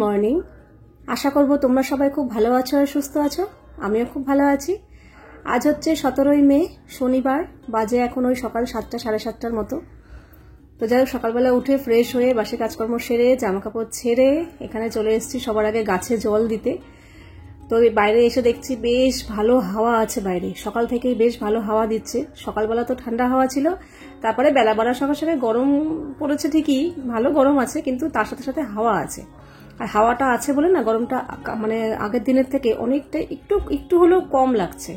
Morning. আশা করব তোমরা সবাই খুব ভালো আছো আর সুস্থ আছো। আমিও খুব ভালো আছি। আজ হচ্ছে 17ই মে, শনিবার। বাজে এখন ওই সকাল 7টা সাড়ে 7টার মতো। তো যাই হোক, সকালবেলা উঠে ফ্রেশ হয়ে বাসি কাজকর্ম সেরে জামা কাপড় ছেড়ে এখানে চলে এসেছি সবার আগে গাছে জল দিতে। তো বাইরে এসে দেখছি বেশ ভালো হাওয়া আছে বাইরে, সকাল থেকেই বেশ ভালো হাওয়া দিচ্ছে। সকালবেলা তো ঠান্ডা হাওয়া ছিল, তারপরে বেলা বাড়ার সঙ্গে সঙ্গে গরম পড়েছে, ঠিকই ভালো গরম আছে, কিন্তু তার সাথে সাথে হাওয়া আছে। আর হাওয়াটা আছে বলে না গরমটা মানে আগের দিনের থেকে অনেকটা একটু হলেও কম লাগছে।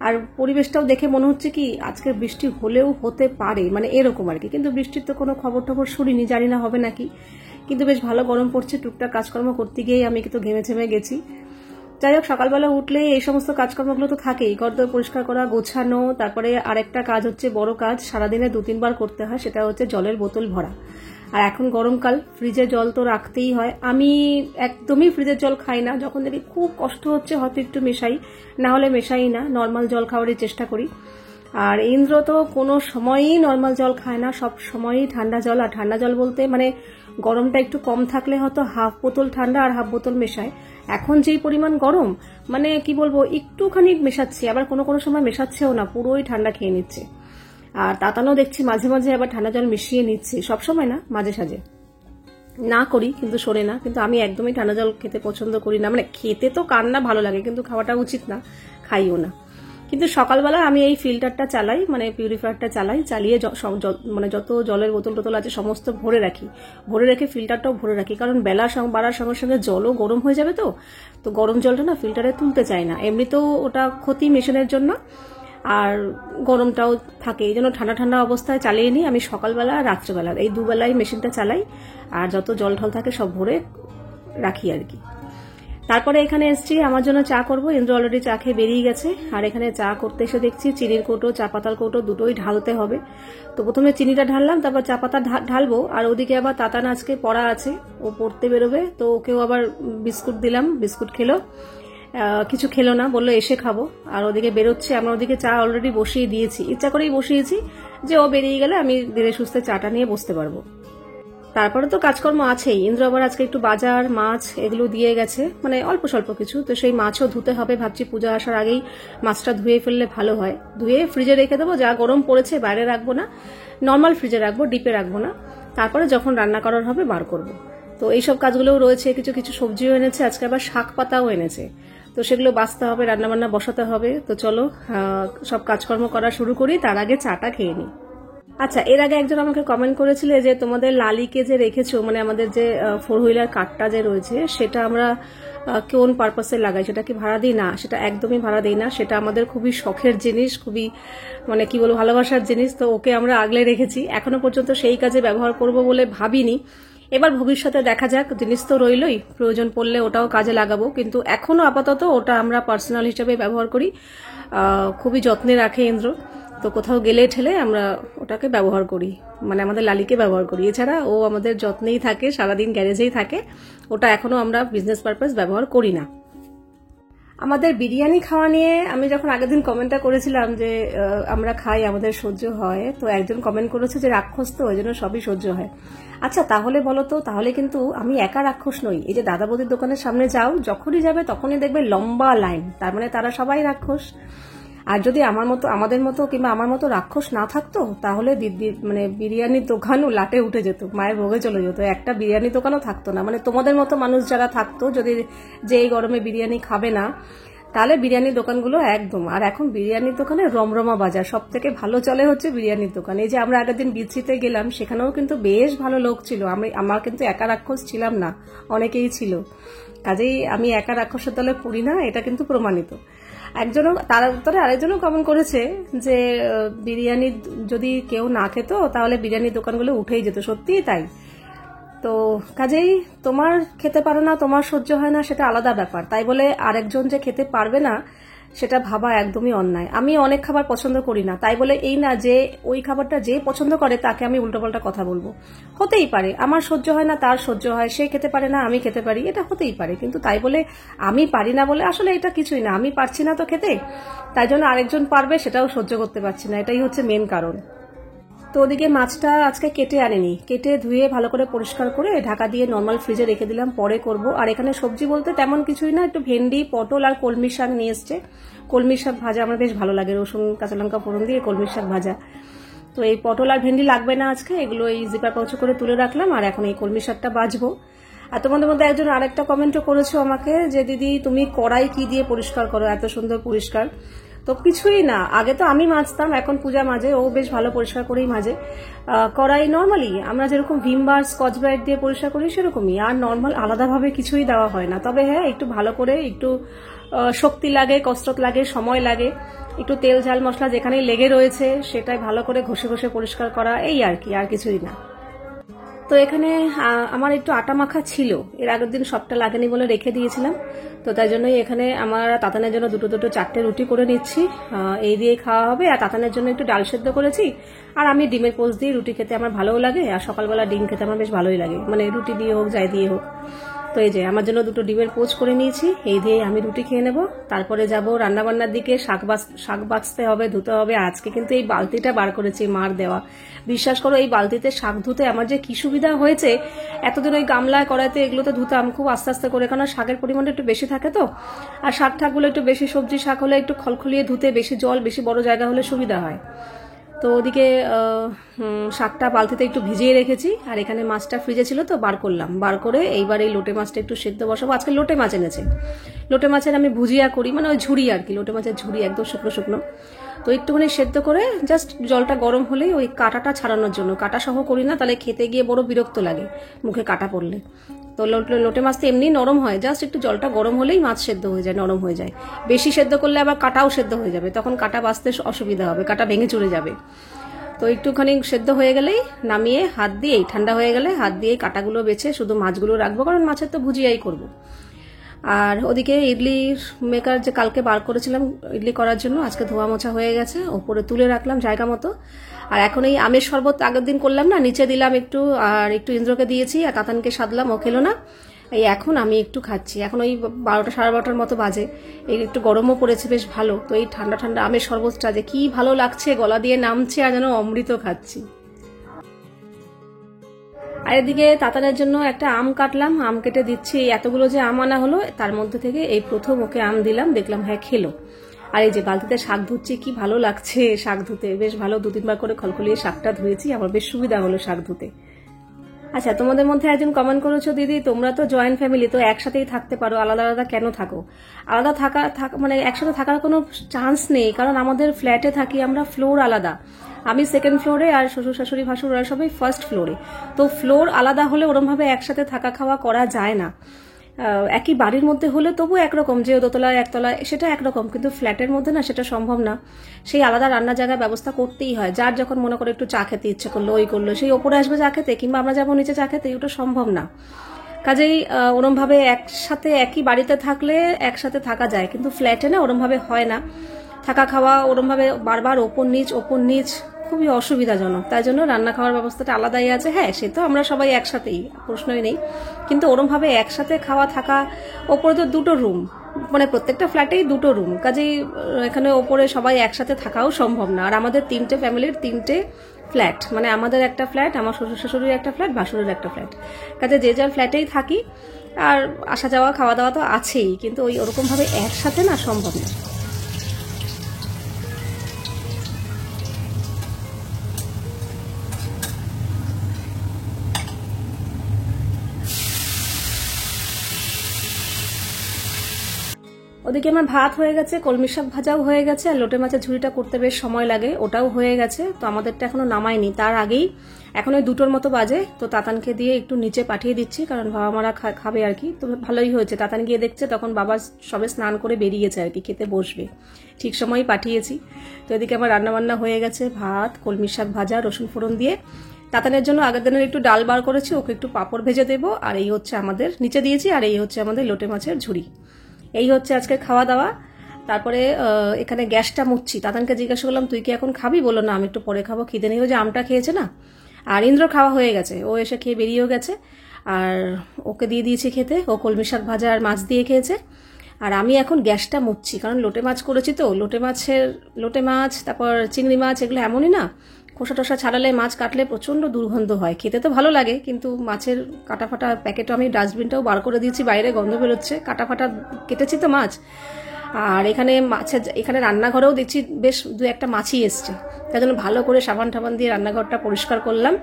আর পরিবেশটাও দেখে মনে হচ্ছে কি আজকে বৃষ্টি হলেও হতে পারে, মানে এরকম আর কি। কিন্তু বৃষ্টির তো কোনো খবর টবর শুনিনি, জানি না হবে নাকি। কিন্তু বেশ ভালো গরম পড়ছে। টুকটাক কাজকর্ম করতে গিয়েই আমি কিন্তু ঘেমে গেছি। যাই হোক, সকালবেলা উঠলে এই সমস্ত কাজকর্মগুলো তো থাকেই, ঘরদোর পরিষ্কার করা, গোছানো। তারপরে আরেকটা কাজ হচ্ছে, বড় কাজ, সারাদিনে 2-3 বার করতে হয়, সেটা হচ্ছে জলের বোতল ভরা। আর এখন গরমকাল, ফ্রিজে জল তো রাখতেই হয়। আমি একদমই ফ্রিজের জল খাই না, যখন দেখি খুব কষ্ট হচ্ছে হয়তো একটু মেশাই, না হলে মেশাই না, নর্মাল জল খাওয়ারই চেষ্টা করি। আর ইন্দ্র তো কোনো সময়ই নর্মাল জল খায় না, সব সময়ই ঠান্ডা জল। আর ঠান্ডা জল বলতে মানে গরমটা একটু কম থাকলে হয়তো হাফ বোতল ঠান্ডা আর হাফ বোতল মেশায়। এখন যেই পরিমাণ গরম, মানে কি বলবো, একটুখানি মেশাচ্ছে, আবার কোনো কোনো সময় মেশাচ্ছেও না, পুরোই ঠান্ডা খেয়ে নিচ্ছে। আর তাতানো দেখছি মাঝে মাঝে আবার ঠান্ডা জল মিশিয়ে নিচ্ছে, সবসময় না, মাঝে সাঝে। না করি কিন্তু শোনে না। কিন্তু আমি একদমই ঠান্ডা জল খেতে পছন্দ করি না, মানে খেতে তো কার না ভালো লাগে, কিন্তু খাওয়াটা উচিত না, খাইও না। কিন্তু সকালবেলা আমি এই ফিল্টারটা চালাই, মানে পিউরিফায়ারটা চালাই, চালিয়ে মানে যত জলের বোতল টোতল আছে সমস্ত ভরে রাখি, ভরে রেখে ফিল্টারটাও ভরে রাখি। কারণ বেলা বাড়ার সঙ্গে সঙ্গে জলও গরম হয়ে যাবে, তো গরম জলটা না ফিল্টারে তুলতে চাই না, এমনিতেও ওটা ক্ষতি মেশিনের জন্য, আর গরমটাও থাকে। এই জন্য ঠান্ডা ঠান্ডা অবস্থায় চালিয়ে নিই আমি সকালবেলা আর রাত্রেবেলা, এই দুবেলায় মেশিনটা চালাই। আর যত জল ঢল থাকে সব ভরে রাখি আর কি। তারপরে এখানে এসছি আমার জন্য চা করব। ইন্দ্র অলরেডি চা খেয়ে বেরিয়ে গেছে। আর এখানে চা করতে এসে দেখছি চিনির কৌটো, চা পাতার কৌটো দুটোই ঢালতে হবে। তো প্রথমে চিনিটা ঢাললাম, তারপর চা পাতা ঢালবো। আর ওদিকে আবার তাতান আজকে পড়া আছে, ও পড়তে বেরোবে, তো ওকেও আবার বিস্কুট দিলাম, বিস্কুট খেলো। কিছু খেলো না, বললো এসে খাবো। আর ওদিকে বেরোচ্ছে, আমরা ওদিকে চা অলরেডি বসিয়ে দিয়েছি, ইচ্ছা করেই বসিয়েছি যে ও বেরিয়ে গেলে আমি ধীরে সুস্থে চাটা নিয়ে বসতে পারবো। তারপরে তো কাজকর্ম আছেই। ইন্দ্র আবার আজকে একটু বাজার, মাছ এগুলো দিয়ে গেছে, মানে অল্প স্বল্প কিছু, তো সেই মাছও ধুতে হবে। ভাবছি পূজা আসার আগেই মাছটা ধুয়ে ফেললে ভালো হয়। ধুয়ে ফ্রিজে রেখে দেবো, যা গরম পড়েছে বাইরে রাখবো না, নর্মাল ফ্রিজে রাখবো, ডিপে রাখবো না। তারপরে যখন রান্না করার হবে বার করব। তো এইসব কাজগুলোও রয়েছে। কিছু কিছু সবজিও এনেছে, আজকে আবার শাক পাতাও এনেছে, তো সেগুলো বাছতে হবে, রান্নাবান্না বসাতে হবে। তো চলো সব কাজকর্ম করা শুরু করি, তার আগে চাটা খেয়ে নিই। আচ্ছা, এর আগে একজন আমাকে কমেন্ট করেছিলে যে তোমাদের লালিকে যে রেখেছো, মানে আমাদের যে 4 হুইলার কারটা যে রয়েছে, সেটা আমরা কোন পারপাসে লাগাই, সেটা কি ভাড়া দিই? না, সেটা একদমই ভাড়া দিই না। সেটা আমাদের খুবই শখের জিনিস, খুবই মানে কি বলবো, ভালোবাসার জিনিস। তো ওকে আমরা আগলে রেখেছি, এখনো পর্যন্ত সেই কাজে ব্যবহার করব বলে ভাবিনি। এবার ভবিষ্যতে দেখা যাক, জিনিস তো রইলই, প্রয়োজন পড়লে ওটাও কাজে লাগাবো। কিন্তু এখনো আপাতত ওটা আমরা পার্সোনাল হিসেবে ব্যবহার করি। খুবই যত্নে রাখে ইন্দ্র, তো কোথাও গেলে ঠেলে আমরা ওটাকে ব্যবহার করি, মানে আমাদের লালিকে ব্যবহার করি। এছাড়া ও আমাদের যত্নেই থাকে, সারাদিন গ্যারেজেই থাকে, ওটা এখনো আমরা বিজনেস পারপাস ব্যবহার করি না। আমাদের বিরিয়ানি খাওয়া নিয়ে আমি যখন আগের দিন কমেন্টটা করেছিলাম যে আমরা খাই, আমাদের সহ্য হয়, তো একজন কমেন্ট করেছে যে রাক্ষস তো ওই জন্য সবই সহ্য হয়। আচ্ছা তাহলে বলো তো, তাহলে কিন্তু আমি একা রাক্ষস নই। এই যে দাদা বৌদির দোকানের সামনে যাও, যখনই যাবে তখনই দেখবে লম্বা লাইন, তার মানে তারা সবাই রাক্ষস। আর যদি আমাদের মতো কিংবা আমার মতো রাক্ষস না থাকতো, তাহলে মানে বিরিয়ানির দোকানও লাটে উঠে যেত, মায়ের ভোগে চলে যেত, একটা বিরিয়ানির দোকানও থাকতো না। মানে তোমাদের মতো মানুষ যারা থাকতো, যদি যে এই গরমে বিরিয়ানি খাবে না, তাহলে বিরিয়ানির দোকানগুলো একদম। আর এখন বিরিয়ানির দোকানে রমরমা বাজার, সব থেকে ভালো চলে হচ্ছে বিরিয়ানির দোকান। এই যে আমরা আগের দিন বিচিতে গেলাম, সেখানেও কিন্তু বেশ ভালো লোক ছিল। আমার কিন্তু একা রাক্ষস ছিলাম না, অনেকেই ছিল। কাজেই আমি একা রাক্ষসের দলে পড়ি না, এটা কিন্তু প্রমাণিত। তার উত্তরে আরেকজনও কমেন্ট করেছে যে বিরিয়ানি যদি কেউ না খেত তাহলে বিরিয়ানির দোকানগুলো উঠেই যেত। সত্যিই তাই। তো কাজেই তোমার খেতে পারো না, তোমার সহ্য হয় না, সেটা আলাদা ব্যাপার। তাই বলে আরেকজন যে খেতে পারবে না সেটা ভাবা একদমই অন্যায়। আমি অনেক খাবার পছন্দ করি না, তাই বলে এই না যে ওই খাবারটা যে পছন্দ করে তাকে আমি উল্টোপাল্টা কথা বলবো। হতেই পারে আমার সহ্য হয় না, তার সহ্য হয়, সে খেতে পারে না, আমি খেতে পারি, এটা হতেই পারে। কিন্তু তাই বলে আমি পারি না বলে আসলে এটা কিছুই না। আমি পারছি না তো খেতে, তাই জন্য আরেকজন পারবে সেটাও সহ্য করতে পারছি না, এটাই হচ্ছে মেন কারণ। তো ওদিকে মাছটা আজকে কেটে আনিনি, কেটে ধুয়ে ভালো করে পরিষ্কার করে ঢাকা দিয়ে নর্মাল ফ্রিজে রেখে দিলাম, পরে করব। আর এখানে সবজি বলতে তেমন কিছুই না, একটু ভেন্ডি, পটল আর কলমি শাক নিয়ে এসছে। কলমি শাক ভাজা আমার বেশ ভালো লাগে, রসুন কাঁচা লঙ্কা ফোড়ন দিয়ে কলমি শাক ভাজা। তো এই পটল আর ভেন্ডি লাগবে না আজকে, এগুলো এই জিপার পাউচে করে তুলে রাখলাম। আর এখন এই কলমি শাকটা ভাজবো। আর তোমাদের মধ্যে একজন আরেকটা কমেন্টও করেছো আমাকে যে দিদি তুমি কড়াই কি দিয়ে পরিষ্কার করো, এত সুন্দর পরিষ্কার। তো কিছুই না, আগে তো আমি মাজতাম, এখন পূজা মাজে, ও বেশ ভালো পরিষ্কার করেই মাজে। কড়াই নর্মালি আমরা যেরকম ভিম বার স্কচ ব্রাইট দিয়ে পরিষ্কার করি সেরকমই, আর নর্মাল আলাদাভাবে কিছুই দেওয়া হয় না। তবে হ্যাঁ, একটু ভালো করে, একটু শক্তি লাগে, কসরত লাগে, সময় লাগে, একটু তেল ঝাল মশলা যেখানেই লেগে রয়েছে সেটাই ভালো করে ঘষে ঘষে পরিষ্কার করা, এই আর কি, আর কিছুই না। তো এখানে আমার একটু আটা মাখা ছিল, এর আগের দিন সবটা লাগেনি বলে রেখে দিয়েছিলাম। তো তাই জন্যই এখানে আমার তাতানের জন্য দুটো দুটো 4টে রুটি করে নিচ্ছি, এই দিয়ে খাওয়া হবে। আর তাতানের জন্য একটু ডাল সেদ্ধ করেছি। আর আমি ডিমের পোস্ট দিয়ে রুটি খেতে আমার ভালোও লাগে, আর সকালবেলা ডিম খেতে আমার বেশ ভালোই লাগে, মানে রুটি দিয়ে হোক যাই দিয়ে হোক। তো এই যে আমার জন্য দুটো ডিমের পোচ করে নিয়েছি, এই দিয়ে আমি রুটি খেয়ে নেব। তারপরে যাব রান্নাবান্নার দিকে, শাক বাছতে হবে, ধুতে হবে। আজকে কিন্তু এই বালতিটা বার করেছি মার দেওয়া, বিশ্বাস করো এই বালতিতে শাক ধুতে আমার যে কি সুবিধা হয়েছে। এতদিন ওই গামলায় কড়াইতে এগুলোতে ধুতাম খুব আস্তে আস্তে করে, কারণ শাকের পরিমাণটা একটু বেশি থাকে তো। আর শাকগুলো একটু বেশি, সবজি শাক হলে একটু খলখলিয়ে ধুতে, বেশি জল বেশি বড় জায়গা হলে সুবিধা হয়। তো ওদিকে শাকটা বালতিতে একটু ভিজিয়ে রেখেছি, আর এখানে মাছটা ফ্রিজে ছিল তো বার করলাম, বার করে এইবার এই লোটে মাছটা একটু সেদ্ধ বসাবো। আজকে লোটে মাছ এনেছে, লোটে মাছের আমি ভুজিয়া করি, মানে ওই ঝুড়ি আর কি, লোটে মাছের ঝুড়ি একদম শুকনো শুকনো। তো একটুখানি সেদ্ধ করে জাস্ট জলটা গরম হলেই ওই কাঁটাটা ছাড়ানোর জন্য, কাঁটা সহ করি না, তাহলে খেতে গিয়ে বড় বিরক্ত লাগে মুখে কাঁটা পড়লে। তো লোটে মাছ তো এমনি নরম হয়, জাস্ট একটু জলটা গরম হলেই মাছ সেদ্ধ হয়ে যায়, নরম হয়ে যায়। বেশি সেদ্ধ করলে আবার কাঁটাও সেদ্ধ হয়ে যাবে, তখন কাঁটা বাছতে অসুবিধা হবে, কাঁটা ভেঙে চলে যাবে। তো একটুখানি সেদ্ধ হয়ে গেলেই নামিয়ে হাত দিয়েই, ঠান্ডা হয়ে গেলে হাত দিয়েই কাঁটাগুলো বেছে শুধু মাছগুলো রাখবো, কারণ মাছের তো ভুজিয়াই করবো। আর ওদিকে ইডলি মেকার যে কালকে বার করেছিলাম ইডলি করার জন্য, আজকে ধোয়া মোছা হয়ে গেছে, ওপরে তুলে রাখলাম জায়গা মতো। আর এখন এই আমের শরবত আগের দিন করলাম না, নিচে দিলাম একটু, আর একটু ইন্দ্রকে দিয়েছি, আর তাতানকে সাধলাম, ও খেলো না। এই এখন আমি একটু খাচ্ছি, এখন ওই 12টা সাড়ে 12টার মতো বাজে, এই একটু গরমও পড়েছে বেশ ভালো। তো এই ঠান্ডা ঠান্ডা আমের শরবতটা যে কি ভালো লাগছে, গলা দিয়ে নামছে, আর যেন অমৃত খাচ্ছি। আর এদিকে তাতানের জন্য একটা আম কাটলাম, আম কেটে দিচ্ছি। এতগুলো যে আম আনা হলো, তার মধ্যে থেকে এই প্রথম ওকে আম দিলাম, দেখলাম হ্যাঁ খেলো। আর এই যে বালতিতে শাক ধুচ্ছি, কি ভালো লাগছে শাক ধুতে, বেশ ভালো, 2-3 বার করে খলখলিয়ে শাকটা ধুয়েছি, আমার বেশ সুবিধা হলো শাক ধুতে। আচ্ছা, তোমাদের মধ্যে একজন কমেন্ট করেছো, দিদি তোমরা তো জয়েন্ট ফ্যামিলি, তো একসাথেই থাকতে পারো, আলাদা আলাদা কেন থাকো? আলাদা থাকা মানে একসাথে থাকার কোনো চান্স নেই, কারণ আমাদের ফ্ল্যাটে থাকি আমরা, ফ্লোর আলাদা। আমি সেকেন্ড ফ্লোরে, আর শ্বশুর শাশুড়ি ভাসুর ওরা সবাই ফার্স্ট ফ্লোরে। তো ফ্লোর আলাদা হলে ওরমভাবে একসাথে থাকা খাওয়া করা যায় না। একই বাড়ির মধ্যে হলে তবু একরকম, যে দোতলায় একতলায় সেটা একরকম, কিন্তু ফ্ল্যাটের মধ্যে না, সেটা সম্ভব না। সেই আলাদা রান্নার জায়গার ব্যবস্থা করতেই হয়, যার যখন মনে করে একটু চা খেতে ইচ্ছে করলো, ওই করলো, সেই ওপরে আসবে চা খেতে, কিংবা আমরা যাবো নিচে চা খেতে, ওটা সম্ভব না। কাজেই ওরমভাবে একসাথে একই বাড়িতে থাকলে একসাথে থাকা যায়, কিন্তু ফ্ল্যাটে না ওরমভাবে হয় না, থাকা খাওয়া ওরমভাবে বারবার ওপর নিচ খুবই অসুবিধাজনক। তাই জন্য রান্না খাওয়ার ব্যবস্থাটা আলাদাই আছে। হ্যাঁ, সে তো আমরা সবাই একসাথেই, প্রশ্নই নেই, কিন্তু ওরমভাবে একসাথে খাওয়া থাকা, ওপরে তো 2টো রুম, মানে প্রত্যেকটা ফ্ল্যাটেই 2টো রুম, কাজেই এখানে ওপরে সবাই একসাথে থাকাও সম্ভব না। আর আমাদের 3টে ফ্যামিলির 3টে ফ্ল্যাট, মানে আমাদের একটা ফ্ল্যাট, আমার শ্বশুর শাশুড়ির একটা ফ্ল্যাট, ভাসুরের একটা ফ্ল্যাট, কাজে যে যার ফ্ল্যাটেই থাকি। আর আসা যাওয়া খাওয়া দাওয়া তো আছেই, কিন্তু ওই ওরকমভাবে একসাথে না, সম্ভব না। ওদিকে আমার ভাত হয়ে গেছে, কলমি শাক ভাজাও হয়ে গেছে, আর লোটে মাছের ঝুড়িটা করতে বেশ সময় লাগে, ওটাও হয়ে গেছে। তো আমাদেরটা এখনো নামাইনি, তার আগেই এখন ওই 2টোর মতো বাজে, তো তাতানকে দিয়ে একটু নিচে পাঠিয়ে দিচ্ছি, কারণ বাবা মারা খাবে আর কি। তো ভালোই হয়েছে, তাতান গিয়ে দেখছে তখন বাবা সবে স্নান করে বেরিয়েছে আর কি, খেতে বসবে, ঠিক সময়ই পাঠিয়েছি। তো এদিকে আমার রান্নাবান্না হয়ে গেছে, ভাত, কলমি শাক ভাজা, রসুন ফোড়ন দিয়ে। তাতানের জন্য আগের দিনের একটু ডাল বার করেছি, ওকে একটু পাঁপড় ভেজে দেবো। আর এই হচ্ছে আমাদের, নিচে দিয়েছি, আর এই হচ্ছে আমাদের লোটে মাছের ঝুড়ি। এই হচ্ছে আজকে খাওয়া দাওয়া। তারপরে এখানে গ্যাসটা মুছছি, তাতানকে জিজ্ঞাসা করলাম তুই কি এখন খাবি, বললো না আমি একটু পরে খাবো, খিদে নেই, যে আমটা খেয়েছে না। আর ইন্দ্র খাওয়া হয়ে গেছে, ও এসে খেয়ে বেরিয়েও গেছে, আর ওকে দিয়ে দিয়েছি খেতে, ও কলমি শাক ভাজা আর মাছ দিয়ে খেয়েছে। আর আমি এখন গ্যাসটা মুছছি, কারণ লোটে মাছ করেছি তো, লোটে মাছ, তারপর চিংড়ি মাছ, এগুলো এমনই না, খোসা টোসা ছাড়ালে মাছ কাটলে প্রচণ্ড দুর্গন্ধ হয়, খেতে তো ভালো লাগে কিন্তু মাছের কাটা ফাটা প্যাকেটও আমি ডাস্টবিনটাও বার করে দিয়েছি, বাইরে গন্ধ বেরোচ্ছে, কাটা ফাটা কেটেছি তো মাছ। আর এখানে রান্নাঘরেও দেখছি বেশ দু একটা মাছি এসছে, তাই জন্য ভালো করে সাবান টাবান দিয়ে রান্নাঘরটা পরিষ্কার করলাম।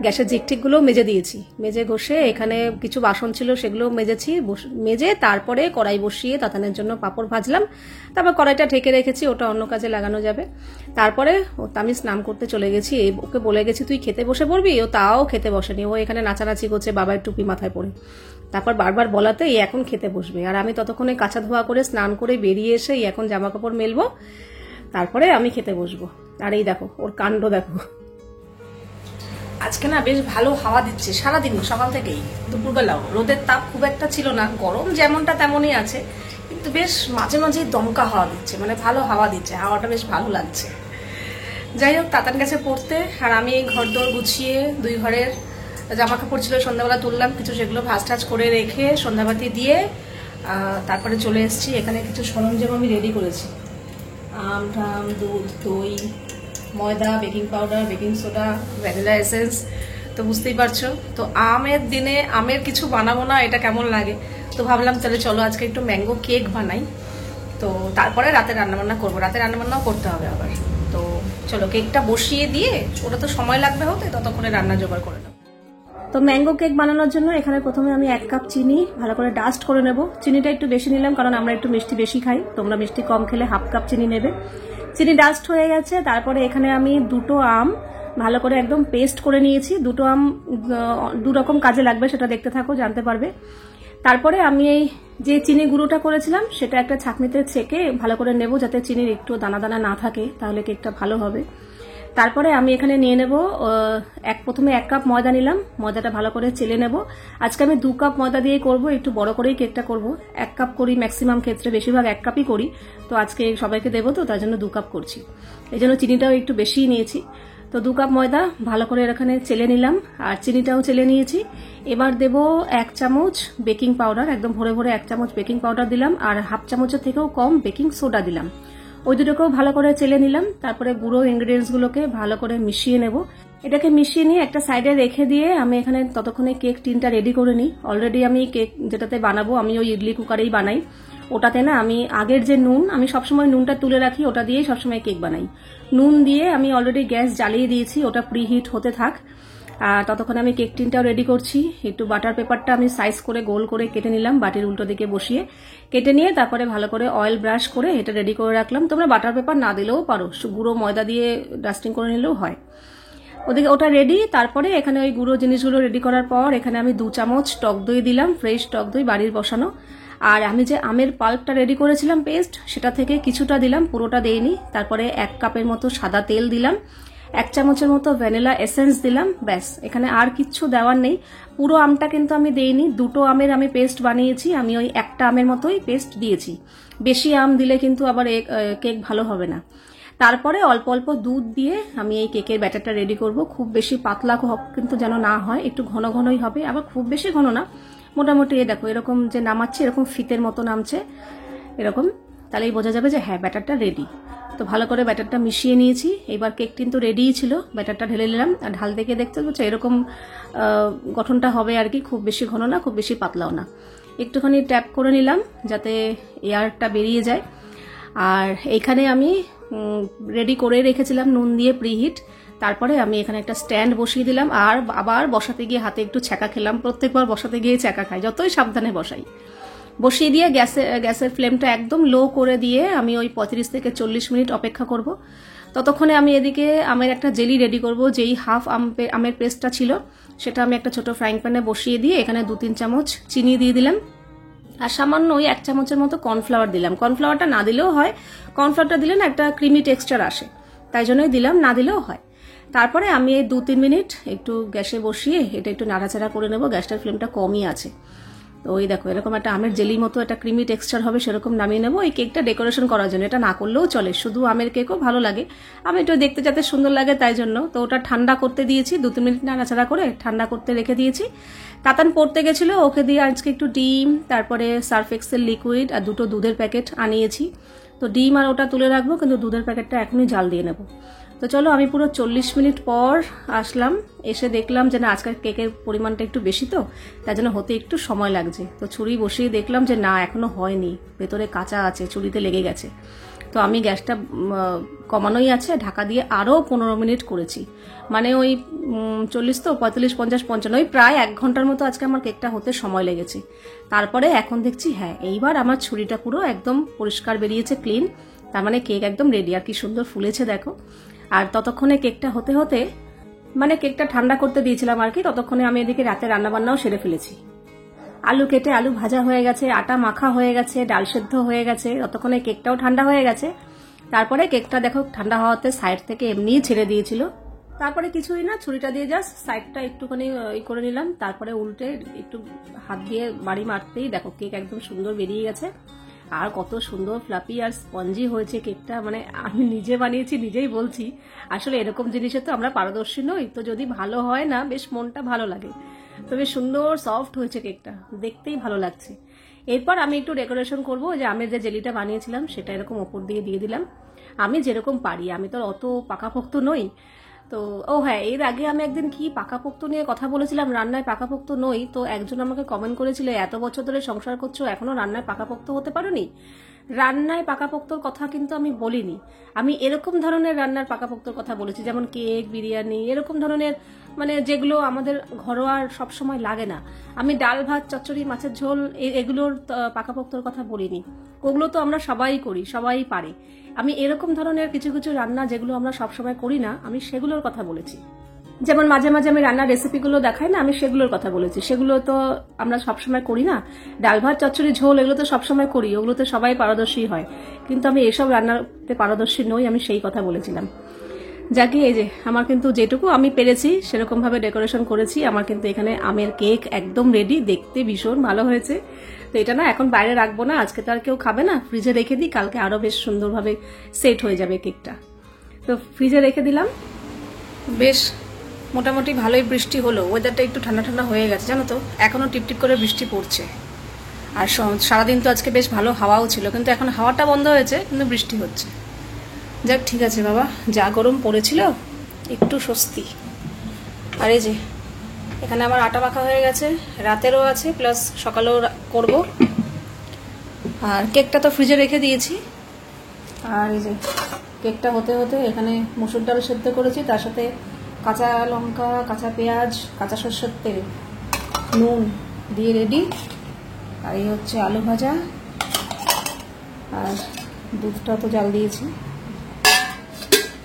গ্যাসের জিকটিকগুলোও মেজে দিয়েছি, মেজে ঘষে এখানে কিছু বাসন ছিল সেগুলোও মেজে তারপরে কড়াই বসিয়ে তাতানের জন্য পাঁপড় ভাজলাম। তারপর কড়াইটা ঢেকে রেখেছি, ওটা অন্য কাজে লাগানো যাবে। তারপরে আমি স্নান করতে চলে গেছি, ওকে বলে গেছি তুই খেতে বসে পড়বি, ও তাও খেতে বসেনি, ও এখানে নাচানাচি করছে বাবার টুপি মাথায় পরে। তারপর বারবার বলাতে এখন খেতে বসবে, আর আমি ততক্ষণে কাঁচা ধোয়া করে স্নান করে বেরিয়ে এসে এখন জামা কাপড় মেলবো, তারপরে আমি খেতে বসবো। আর এই দেখো ওর কাণ্ড দেখো। আজকে না বেশ ভালো হাওয়া দিচ্ছে সারাদিন, সকাল থেকেই। দুপুরবেলাও রোদের তাপ খুব একটা ছিল না, গরম যেমনটা তেমনই আছে, কিন্তু বেশ মাঝে মাঝে দমকা হাওয়া দিচ্ছে, মানে ভালো হাওয়া দিচ্ছে, হাওয়াটা বেশ ভালো লাগছে। যাই হোক, তাতান গেছে পড়তে, আর আমি ঘর দোর গুছিয়ে দুই ঘরের জামা কাপড় ছিল সন্ধ্যাবেলা তুললাম কিছু, সেগুলো ভাজ টাজ করে রেখে সন্ধ্যাবাতি দিয়ে তারপরে চলে এসেছি। এখানে কিছু সরঞ্জাম আমি রেডি করেছি, আম টাম, দুধ, দই, ময়দা, baking powder, baking soda, vanilla essence, তো বুঝতেই পারছো। তো আমের দিনে আমের কিছু বানাবো না, এটা কেমন লাগে, তো ভাবলাম তাহলে চলো আজকে একটু ম্যাঙ্গো কেক বানাই। তো তারপরে রাতে রান্নাবান্না করবো, রাতে রান্নাবান্নাও করতে হবে আবার। তো চলো কেকটা বসিয়ে দিয়ে, ওটা তো সময় লাগবে হতে, ততক্ষণে রান্না জোগাড় করে নেবো। তো ম্যাঙ্গো কেক বানানোর জন্য এখানে প্রথমে আমি 1 কাপ চিনি ভালো করে ডাস্ট করে নেব। চিনিটা একটু বেশি নিলাম কারণ আমরা একটু মিষ্টি বেশি খাই, তোমরা মিষ্টি কম খেলে 1/2 কাপ চিনি নেবে। চিনি ডাস্ট হয়ে গেছে, তারপরে এখানে আমি 2টো আম ভালো করে একদম পেস্ট করে নিয়েছি। 2টো আম 2 রকম কাজে লাগবে, সেটা দেখতে থাকো জানতে পারবে। তারপরে আমি এই যে চিনি গুঁড়োটা করেছিলাম সেটা একটা ছাঁকনিতে ছেঁকে ভালো করে নেব, যাতে চিনির একটু দানা দানা না থাকে, তাহলে কেকটা ভালো হবে। তারপরে আমি এখানে নিয়ে নেব প্রথমে 1 কাপ ময়দা নিলাম, ময়দাটা ভালো করে চেলে নেব। আজকে আমি 2 কাপ ময়দা দিয়ে করব, একটু বড় করেই কেকটা করব। 1 কাপ করি ম্যাক্সিমাম ক্ষেত্রে, বেশিরভাগ 1 কাপই করি, তো আজকে সবাইকে দেবো তো তার জন্য 2 কাপ করছি, এই জন্য চিনিটাও একটু বেশিই নিয়েছি। তো 2 কাপ ময়দা ভালো করে এখানে চেলে নিলাম, আর চিনিটাও চেলে নিয়েছি। এবার দেব 1 চামচ বেকিং পাউডার, একদম ভরে ভরে 1 চামচ বেকিং পাউডার দিলাম, আর 1/2 চামচের থেকেও কম বেকিং সোডা দিলাম। ওই দুটোকেও ভালো করে চেলে নিলাম। তারপরে গুঁড়ো ইনগ্রিডিয়েন্টসগুলোকে ভালো করে মিশিয়ে নেব। এটাকে মিশিয়ে নিয়ে একটা সাইডে রেখে দিয়ে আমি এখানে ততক্ষণে কেক টিনটা রেডি করে নিই। অলরেডি আমি কেক যেটাতে বানাবো, আমি ওই ইডলি কুকারেই বানাই, ওটাতে না আমি আগের যে নুন, আমি সবসময় নুনটা তুলে রাখি, ওটা দিয়েই সবসময় কেক বানাই। নুন দিয়ে আমি অলরেডি গ্যাস জ্বালিয়ে দিয়েছি, ওটা প্রিহিট হতে থাক। আর ততক্ষণে আমি কেক টিনটাও রেডি করছি। একটু বাটার পেপারটা আমি সাইজ করে গোল করে কেটে নিলাম, বাটির উল্টো দিকে বসিয়ে কেটে নিয়ে তারপরে ভালো করে অয়েল ব্রাশ করে এটা রেডি করে রাখলাম। তোমরা বাটার পেপার না দিলেও পারো, গুঁড়ো ময়দা দিয়ে ডাস্টিং করে নিলেও হয়। ওদিকে ওটা রেডি। তারপরে এখানে ওই গুঁড়ো জিনিসগুলো রেডি করার পর এখানে আমি 2 চামচ টক দই দিলাম, ফ্রেশ টক দই বাড়ির বসানো। আর আমি যে আমের পাল্পটা রেডি করেছিলাম পেস্ট, সেটা থেকে কিছুটা দিলাম, পুরোটা দেইনি। তারপরে 1 কাপের মতো সাদা তেল দিলাম, 1 চামচের মতো ভ্যানিলা এসেন্স দিলাম, ব্যাস। এখানে আর কিচ্ছু দেওয়ার নেই। পুরো আমটা কিন্তু আমি দেইনি, 2টো আমের আমি পেস্ট বানিয়েছি, আমি ওই 1টা আমের মতোই পেস্ট দিয়েছি। বেশি আম দিলে কিন্তু আবার কেক ভালো হবে না। তারপরে অল্প অল্প দুধ দিয়ে আমি এই কেকের ব্যাটারটা রেডি করব। খুব বেশি পাতলা কিন্তু যেন না হয়, একটু ঘন ঘনই হবে, আবার খুব বেশি ঘন না, মোটামুটি দেখো এরকম যে নামাচ্ছি এরকম ফিতের মতো নামছে এরকম, তাহলেই বোঝা যাবে যে হ্যাঁ ব্যাটারটা রেডি। তো ভালো করে ব্যাটারটা মিশিয়ে নিয়েছি। এবার কেক কিন্তু রেডিই ছিল, ব্যাটারটা ঢেলে নিলাম। আর ঢাল থেকে দেখতে পাচ্ছ এরকম গঠনটা হবে আর কি, খুব বেশি ঘন না খুব বেশি পাতলাও না। একটুখানি ট্যাপ করে নিলাম যাতে এয়ারটা বেরিয়ে যায়। আর এইখানে আমি রেডি করে রেখেছিলাম নুন দিয়ে প্রিহিট। তারপরে আমি এখানে একটা স্ট্যান্ড বসিয়ে দিলাম, আর আবার বসাতে গিয়ে হাতে একটু ছ্যাঁকা খেলাম, প্রত্যেকবার বসাতে গিয়ে ছ্যাঁকা খাই যতই সাবধানে বসাই। বসিয়ে দিয়ে গ্যাসের ফ্লেমটা একদম লো করে দিয়ে আমি ওই 35 থেকে 40 মিনিট অপেক্ষা করব। ততক্ষণে আমি এদিকে আমের একটা জেলি রেডি করব। যেই হাফ আমের পেস্টটা ছিল সেটা আমি একটা ছোট ফ্রাইং প্যানে বসিয়ে দিয়ে এখানে 2-3 চামচ চিনি দিয়ে দিলাম, আর সামান্য ওই 1 চামচের মতো কর্নফ্লাওয়ার দিলাম। কর্নফ্লাওয়ারটা না দিলেও হয়, কর্নফ্লাওয়ারটা দিলে না একটা ক্রিমি টেক্সচার আসে, তাই জন্যই দিলাম, না দিলেও হয়। তারপরে আমি এই 2-3 মিনিট একটু গ্যাসে বসিয়ে এটা একটু নাড়াচাড়া করে নেব। গ্যাসটার ফ্লেমটা কমই আছে। তো ওই দেখো এরকম একটা আমের জেলি মতো একটা ক্রিমি টেক্সচার হবে, সেরকম নামিয়ে নেবো। এই কেকটা ডেকোরেশন করার জন্য, এটা না করলেও চলে, শুধু আমের কেকও ভালো লাগে, আমি একটু দেখতে যাতে সুন্দর লাগে তাই জন্য। তো ওটা ঠান্ডা করতে দিয়েছি, 2-3 মিনিট নাড়াচাড়া করে ঠান্ডা করতে রেখে দিয়েছি। তাতান পড়তে গেছিলো, ওকে দিয়ে আজকে একটু ডিম, তারপরে সার্ফ এক্সেল লিকুইড আর 2টো দুধের প্যাকেট আনিয়েছি। তো ডিম আর ওটা তুলে রাখবো, কিন্তু দুধের প্যাকেটটা এখনই জাল দিয়ে নেব। তো চলো, আমি পুরো 40 মিনিট পর আসলাম, এসে দেখলাম যে না, আজকের কেকের পরিমাণটা একটু বেশি, তো তার জন্য হতে একটু সময় লাগছে। তো ছুরি বসিয়ে দেখলাম যে না, এখনো হয়নি, ভেতরে কাঁচা আছে, ছুরিতে লেগে গেছে। তো আমি গ্যাসটা কমানোই আছে, ঢাকা দিয়ে আরও 15 মিনিট করেছি, মানে ওই 40 তো 45, 50, 55, ওই প্রায় 1 ঘন্টার মতো আজকে আমার কেকটা হতে সময় লেগেছে। তারপরে এখন দেখছি হ্যাঁ, এইবার আমার ছুরিটা পুরো একদম পরিষ্কার বেরিয়েছে, ক্লিন। তার মানে কেক একদম রেডি, আর কি সুন্দর ফুলেছে দেখো। আর ততক্ষণে কেকটা হতে হতে, মানে কেকটা ঠান্ডা করতে দিয়েছিলাম আর কি, ততক্ষণে আমি এদিকে রাতে রান্নাবান্নাও সেরে ফেলেছি। আলু কেটে আলু ভাজা হয়ে গেছে, আটা মাখা হয়ে গেছে, ডাল সেদ্ধ হয়ে গেছে, ততক্ষণে কেকটাও ঠান্ডা হয়ে গেছে। তারপরে কেকটা দেখো ঠান্ডা হওয়াতে সাইড থেকে এমনিই ছেড়ে দিয়েছিল। তারপরে কিছুই না, ছুরিটা দিয়ে জাস্ট সাইডটা একটুখানি করে নিলাম, তারপরে উল্টে একটু হাত দিয়ে বাড়ি মারতেই দেখো কেক একদম সুন্দর বেরিয়ে গেছে। আর কত সুন্দর ফ্লাপি আর স্পঞ্জি হয়েছে কেকটা, মানে আমি নিজে বানিয়েছি, নিজেই বলছি। আসলে এরকম জিনিসে তো আমরা পারদর্শী নই, তো যদি ভালো হয় না, বেশ মনটা ভালো লাগে। তো বেশ সুন্দর সফট হয়েছে কেকটা, দেখতেই ভালো লাগছে। এরপর আমি একটু ডেকোরেশন করবো, যে আমের যে জেলিটা বানিয়েছিলাম সেটা এরকম ওপর দিয়ে দিয়ে দিলাম, আমি যেরকম পারি, আমি তো অত পাকাপোক্ত নই। তো ও হ্যাঁ, এর আগে আমি একদিন কি পাকাপোক্ত নিয়ে কথা বলেছিলাম, রান্নায় পাকাপোক্ত নই, তো একজন আমাকে কমেন্ট করেছিল, এত বছর ধরে সংসার করছো এখনো রান্নায় পাকাপোক্ত হতে পারোনি। রান্নায় পাকাপোক্তর কথা কিন্তু আমি বলিনি, আমি এরকম ধরনের রান্নার পাকাপোক্তর কথা বলেছি, যেমন কেক, বিরিয়ানি, এরকম ধরনের, মানে যেগুলো আমাদের ঘরোয়া সবসময় লাগে না। আমি ডাল ভাত, চচ্চড়ি, মাছের ঝোল, এগুলোর পাকাপোক্তর কথা বলিনি। ওগুলো তো আমরা সবাই করি, সবাই পারে। আমি এরকম ধরনের কিছু কিছু রান্না যেগুলো আমরা সবসময় করি না, আমি সেগুলোর কথা বলেছি। যেমন মাঝে মাঝে আমি রান্নার রেসিপিগুলো দেখাই না, আমি সেগুলোর কথা বলেছি। সেগুলো তো আমরা সবসময় করি না, ডাল ভাত, চচ্চড়ি, ঝোল, এগুলো তো সবসময় করি, ওগুলোতে সবাই পারদর্শী হয়। কিন্তু আমি এসব রান্নাতে পারদর্শী নই, আমি সেই কথা বলেছিলাম। যাকে এই যে আমার কিন্তু যেটুকু আমি পেরেছি সেরকম ভাবে ডেকোরেশন করেছি। আমার কিন্তু এখানে আমের কেক একদম রেডি, দেখতে ভীষণ ভালো হয়েছে। তো এটা না এখন বাইরে রাখবো না, আজকে তো আর কেউ খাবে না, ফ্রিজে রেখে দিই, কালকে আরো বেশ সুন্দরভাবে সেট হয়ে যাবে কেকটা। তো ফ্রিজে রেখে দিলাম। বেশ মোটামুটি ভালোই বৃষ্টি হলো, ওয়েদারটা একটু ঠান্ডা ঠান্ডা হয়ে গেছে, জানো তো, এখনো টিপটিপ করে বৃষ্টি পড়ছে। আর সারাদিন তো আজকে বেশ ভালো হাওয়াও ছিল, কিন্তু এখন হাওয়াটা বন্ধ হয়েছে, কিন্তু বৃষ্টি হচ্ছে। যাক, ঠিক আছে বাবা, যা গরম পড়েছিল একটু স্বস্তি। আর এই যে এখানে আমার আটা মাখা হয়ে গেছে, রাতেরও আছে, প্লাস সকালেও করব। আর কেকটা তো ফ্রিজে রেখে দিয়েছি। আর এই যে কেকটা হতে হতে এখানে মসুর ডাল সেদ্ধ করেছি, তার সাথে কাঁচা লঙ্কা, কাঁচা পেঁয়াজ, কাঁচা সরষের তেল, নুন দিয়ে রেডি। আর এই হচ্ছে আলু ভাজা, আর দুধটা তো জাল দিয়েছি।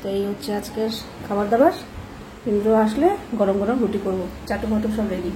তো এই হচ্ছে আজকের খাবার দাবার। ইন্দ্র আসলে গরম গরম রুটি করবো, চাটু মাটু সব রেডি।